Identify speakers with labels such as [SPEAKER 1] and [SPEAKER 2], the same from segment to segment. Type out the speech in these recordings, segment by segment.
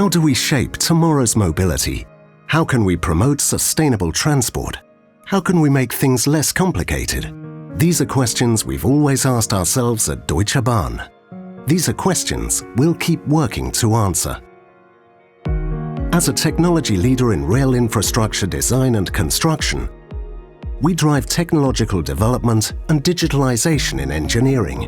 [SPEAKER 1] How do we shape tomorrow's mobility? How can we promote sustainable transport? How can we make things less complicated? These are questions we've always asked ourselves at Deutsche Bahn. These are questions we'll keep working to answer. As a technology leader in rail infrastructure design and construction, we drive technological development and digitalization in engineering.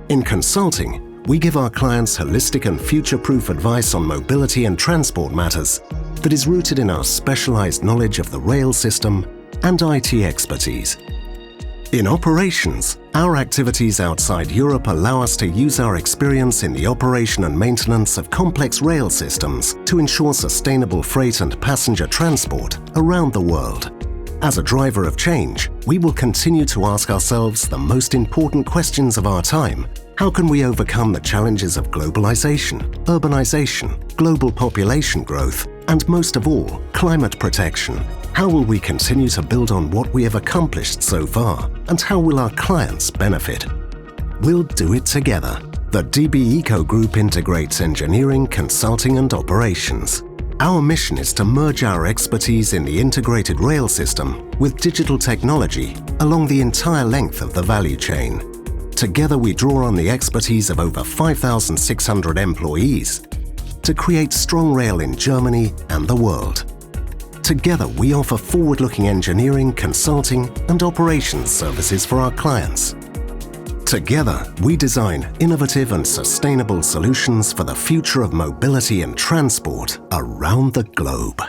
[SPEAKER 1] In consulting, we give our clients holistic and future-proof advice on mobility and transport matters that is rooted in our specialized knowledge of the rail system and IT expertise. In operations, our activities outside Europe allow us to use our experience in the operation and maintenance of complex rail systems to ensure sustainable freight and passenger transport around the world. As a driver of change, we will continue to ask ourselves the most important questions of our time. How can we overcome the challenges of globalization, urbanization, global population growth, and most of all, climate protection? How will we continue to build on what we have accomplished so far? And how will our clients benefit? We'll do it together. The DB E.C.O Group integrates engineering, consulting, and operations. Our mission is to merge our expertise in the integrated rail system with digital technology along the entire length of the value chain. Together we draw on the expertise of over 5,600 employees to create strong rail in Germany and the world. Together we offer forward-looking engineering, consulting and operations services for our clients. Together we design innovative and sustainable solutions for the future of mobility and transport around the globe.